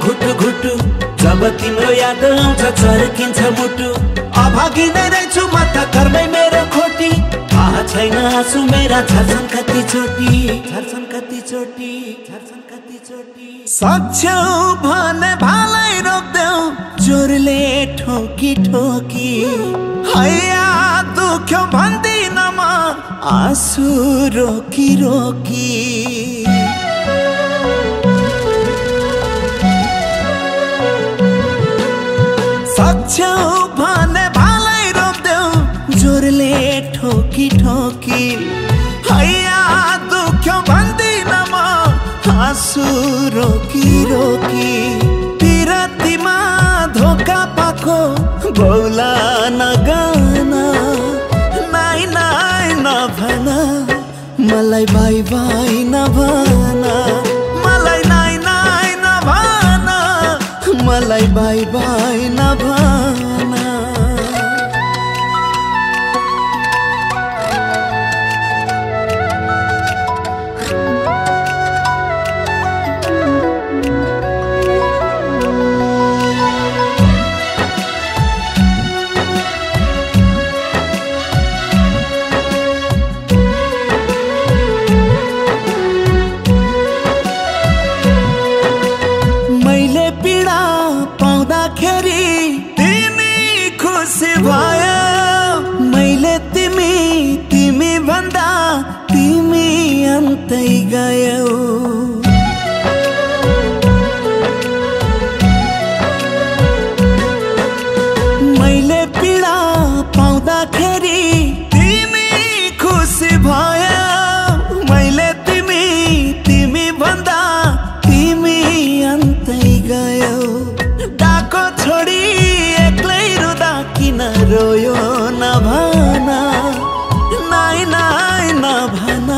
घुटु घुटु जब तिम्रो याद आउँछ चर्किन्छ मुटु अभागी नै रहेछु म त कर्मै मेरो खोटी थाहा छैन आँसु मेरा झर्छन् कति चोटी झर्छन् कति चोटी झर्छन् कति चोटी सक्छौ भने भालै रोक्देऊ जोरले ठोकी ठोकी हैया दुख्यो भन्दिन म आँसु रोकी रोकी सक्छौ भने भालै रोक्देऊ जोरले ठोकी ठोकी हैया दुख्यो भन्दिन म आँसु रोकी रोकी पिरतीमा धोका पाको बौला नगाना नाइ नाइ नभन मलाई बाई बाई नभन मलाई नाइ नाइ नभन मलाई बाई बाई नभन मैले पीडा पाउँदाखेरि तिमी खुसी भयो मैले तिमी भन्दा तिमी अन्तै गयौ डाको छोडी एक्लै रुँदा किन रोयो नभन नाइ नाइ नभन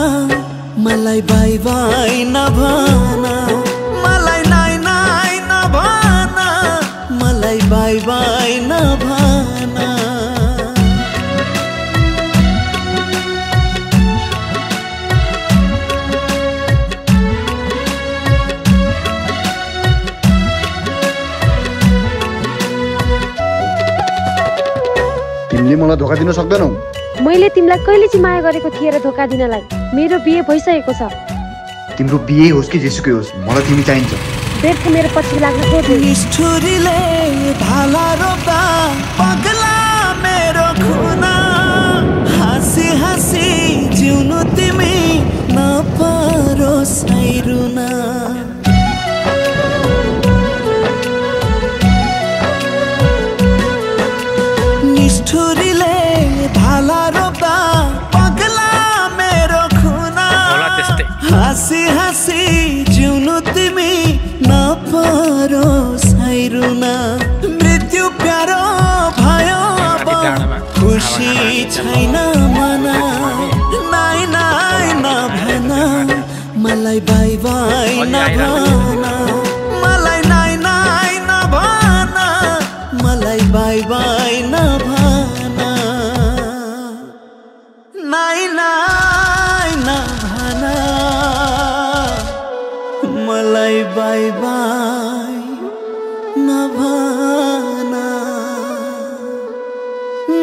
मलाई बाई बाई नभन मलाई नाइ नाइ नभन मलाई बाई बाई नभन तिमीले मलाई धोका दिन सक्दैनौ मैले तिमीलाई कहिले चाहिँ माया गरेको थिएँ र धोका दिनलाई मेरो बिहे भइसकेको छ तिम्रो बिहे होस् कि जेसुकै होस् मलाई तिमी चाहिन्छ व्यर्थ मेरो पछि लाग्न खोज्नु निष्ठुरीले भाला रोप्दा पगला मेरो खुना हाँसी हाँसी जिउनु तिमी नपरोस् रुना निष्ठुरीले भाला रोप्दा पगला मेरो खुना हाँसी हाँसी जिउनु तिमी नपरोस् रुना मृत्यु प्यारो भयो अब खुसी छैन मन नाइ नाइ नभन मलाई बाई बाई नभन मलाई नाइ नाइ नभन मलाई बाई बाई नभन नाइ नाइ नभन मलाई बाई बाई नभन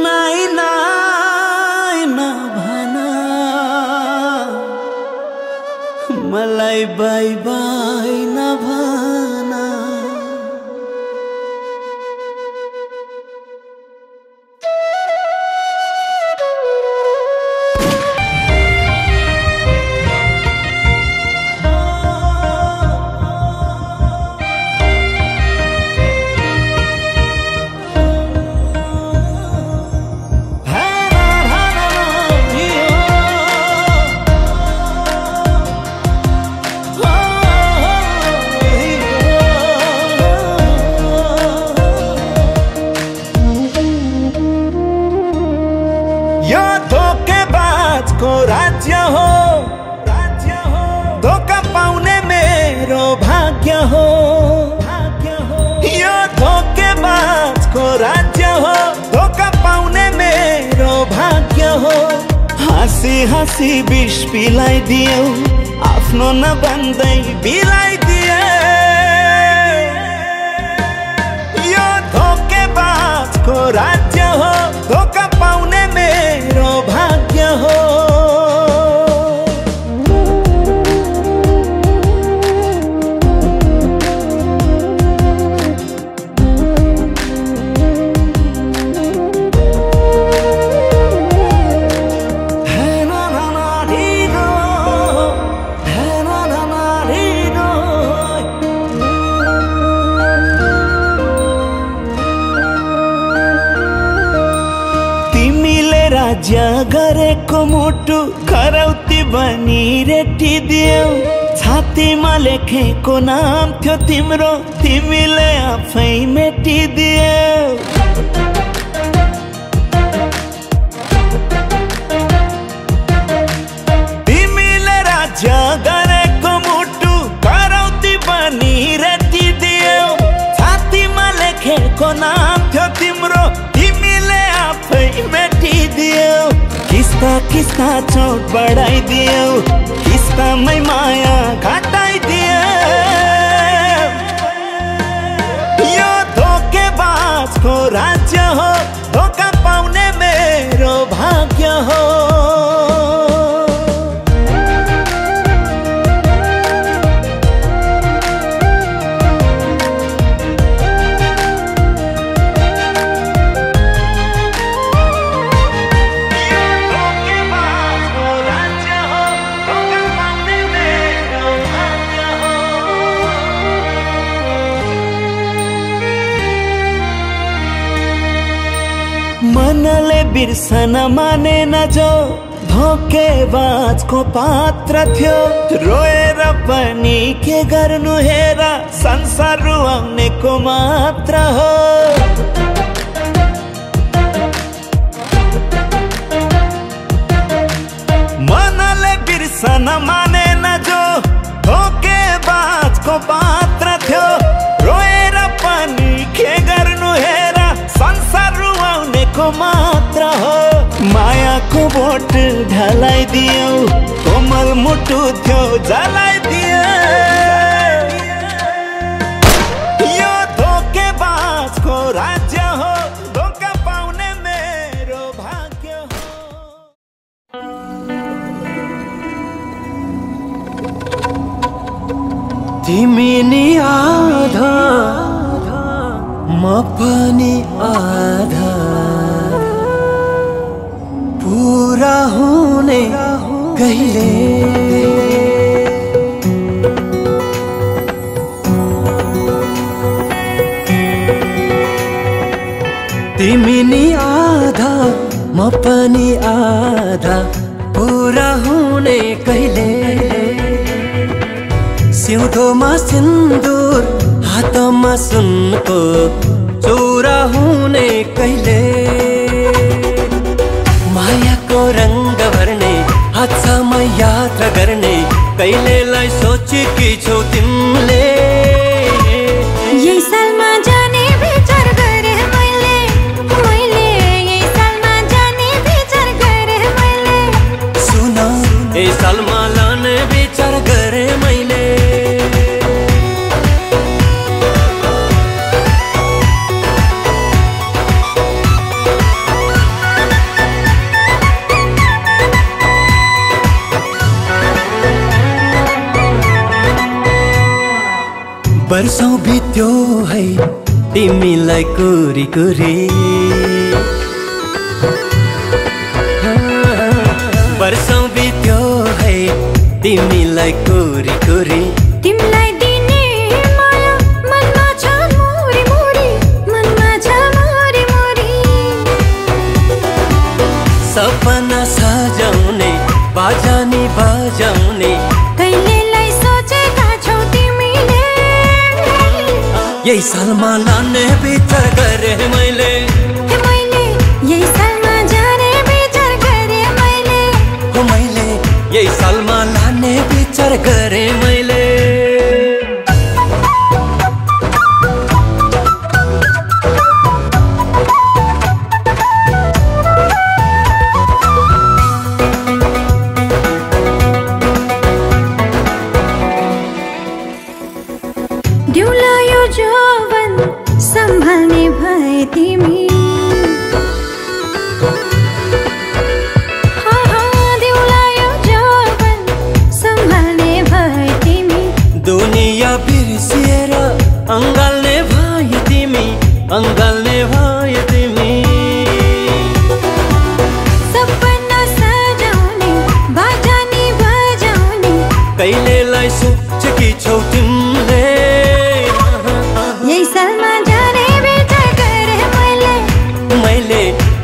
नाइ नाइ नभन मलाई बाई बाई नभन राज्य हो धोका पाउने मेरो भाग्य हो यो धोकेबाजको राज्य हो धोका पाउने मेरो भाग्य हो हाँसी हाँसी विष पिलाइदियौ आफ्नो नभन्दै बिलाइदिए बाजको राज्य हो धोका पाउने मेरो भाग्य हो राज्य गरेको मुटु खरौती बनी रेटिदियौ छातीमा लेखेको नाम थियो तिम्रो तिमीले आफै मेटिदियौ तिमीले राज्य गरेको मुटु खरौती बनी रेटिदियौ छातीमा लेखेको नाम थियो तिम्रो तिमीले आफै मेटिदियौ किस्ता चोट बढाइदियौ किस्तामै माया घटाइदियौ यो धोकेबाजको राज्य हो धोका पाउने मेरो भाग्य हो मनले बिर्सन मानेन जो धोकेबाजको पात्र थियो रोएर पनि के गर्नु हेर संसार रुवाउनेको मात्र हो मनले बिर्सन मानेन जो धोकेबाजको पात्र थियो रोएर पनि के गर्नु हेर संसार रुवाउनेको मात्र हो मायाको बोट ढलाइदियौ कोमल मुटु थियो जलाइदियौ यो धोकेबाजको राज्य हो धोका पाउने मेरो भाग्य हो तिमी नि आधा म पनि आधा पूरा हुने कहिले तिमी नि आधा म पनि आधा पूरा हुने कहिले सिउँदोमा सिन्दुर हातमा सुनको चोरा हुने कहिले मायाको रंग भर्ने हातमा यात्रा गर्ने कहिलेलाई सोचेकी छौ तिमीले यही सालमा जाने विचार गरे मैले यही सालमा जाने विचार गरे मैले सुन यही सालमा लाने विचार गरे मैले वर्षौं बित्यो है तिमीलाई कुरी कुरी वर्षौं बित्यो है तिमीलाई कुरी कुरी तिमीलाई दिने माया मनमा छ मोरी मोरी मनमा छ मोरी मोरी सपना सजाउने बाजानी बजाउने कहिलेलाई सोचेका छौ तिमीले यही सालमा लाने विचार गरे मैले यही सालमा जाने विचार गरे मैले यही सालमा लाने विचार गरे मैले दिउला यो जौवन सम्हाल्ने भए तिमी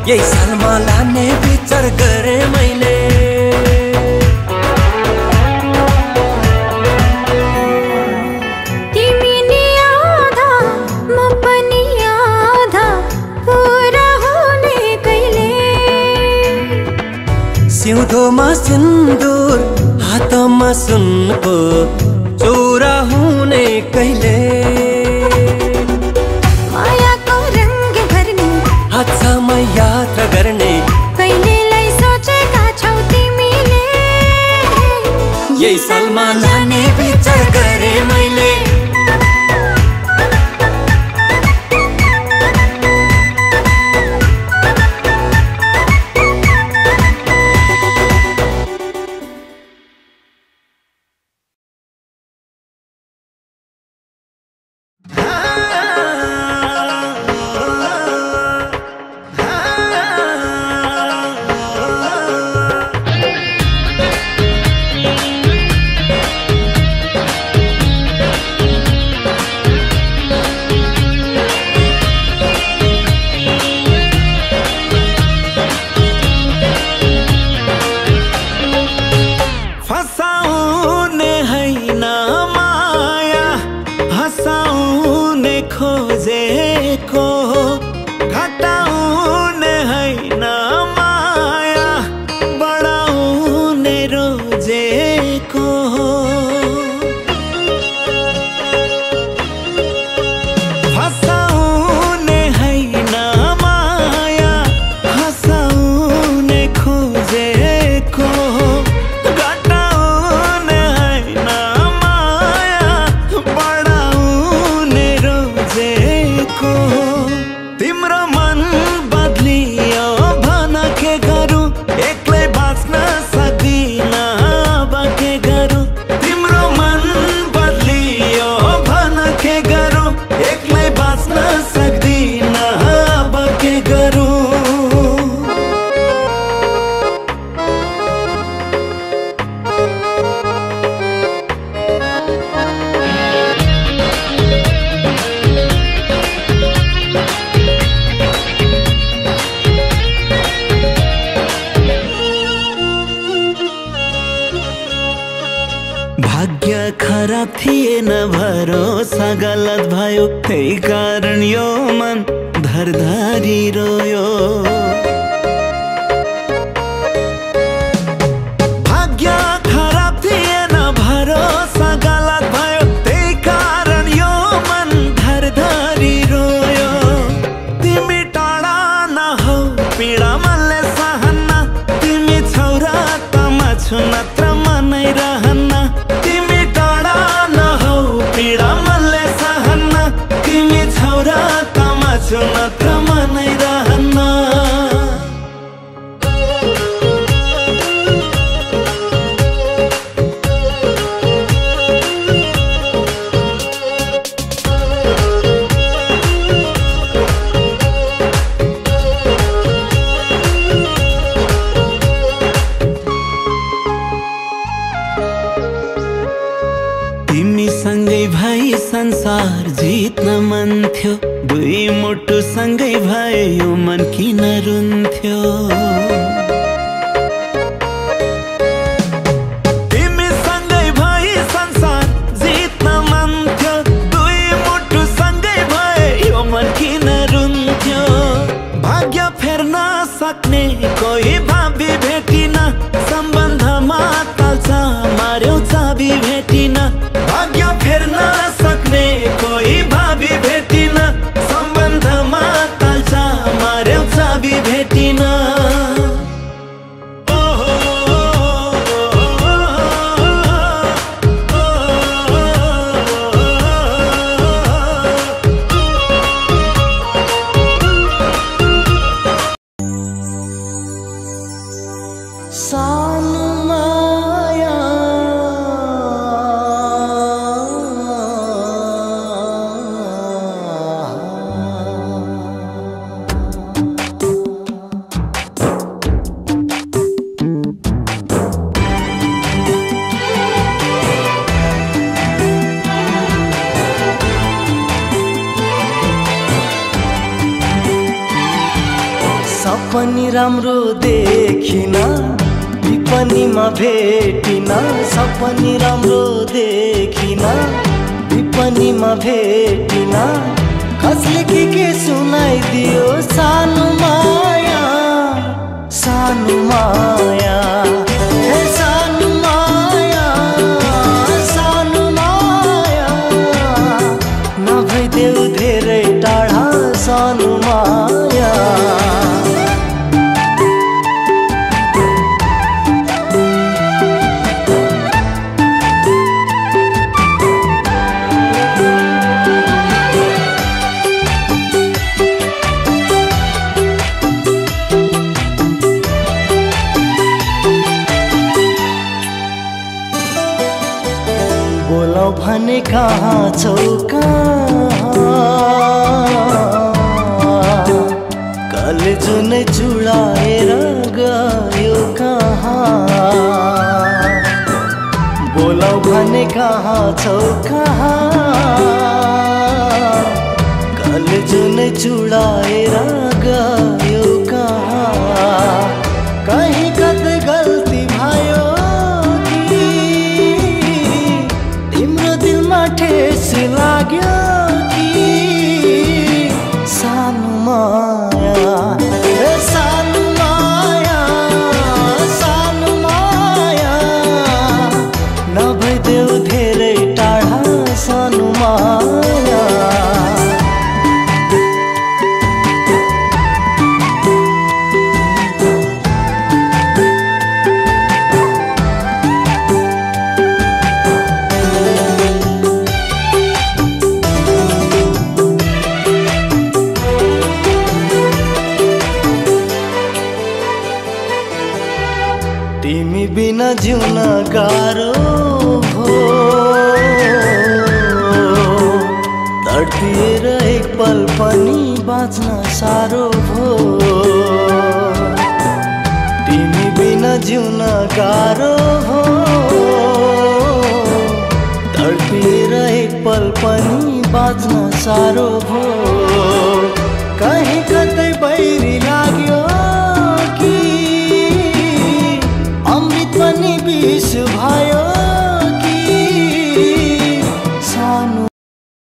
यही सालमा लाने विचार गरे मैले। तिमी नि आधा म पनि आधा पूरा हुने कहिले। सिउँदोमा सिन्दुर हातमा सुनको चोरा हुने कहिले। मायाको रंग भर्ने हातमा यात्रा गर्ने कहिलेलाई सोचेका छौ तिमीले। यही सालमा लाने विचार गरे मैले। भाग्य खराब थिएन भरोसा गलत भयो त्यही कारण यो मन धरधारी रोयो। भाग्य खराब थिएन भरोसा गलत भयो त्यही कारण यो मन धरधारी रोयो। तिमी टाढा नहौ पीडा मनले सहन्न तिमी छौरा त म छु नत्र मनै रहन्न। तिमी टाढा नहौ पीडा मनले सहन्न तिमी छौरा त म छु नत्र मनै रहन्न। सँगै भई संसार जित्न मन थियो दुई मुटु सँगै भए यो मन किन रुन्थ्यो। तिमी सँगै भई संसार जित्न मन थियो दुई मुटु सँगै भए यो मन किन रुन्थ्यो। भाग्य फेर्न सक्ने कोही भावी भेटिन सम्बन्धमा ताल्छ मार्यो चाबी भेटिन। भाग्य फेर्न सक्ने कोही भावी भेटिन सम्बन्धमा ताल्छ मार्यो चाबी भेटिन। राम्रो देखिन विपनीमा भेटिन सपनी राम्रो देखिन विपनीमा भेटिन कसले के सुनाइदियो सानो माया सानो माया हे सानो माया सानो माया नभइदेऊ धेरै टाढा सानो माया बोलाउ भने कहाँ छौ कले जुनै चुडाएर गयो कहाँ बोलाउ भने कहाँ छौ कले जुनै चुडाएर गयो कहाँ कहीँ कतै गल्ती भयो ठेस लाग्यो कि सानो माया सानो माया सानो माया नभइदेऊ धेरै टाढा सानो माया तिमी बिना जिउन गाह्रो भो तडपिएर एक पल पनि बाँच्न साह्रो भो तिमी बिना जिउन गाह्रो भो तडपिएर एक पल पनि बाँच्न साह्रो भो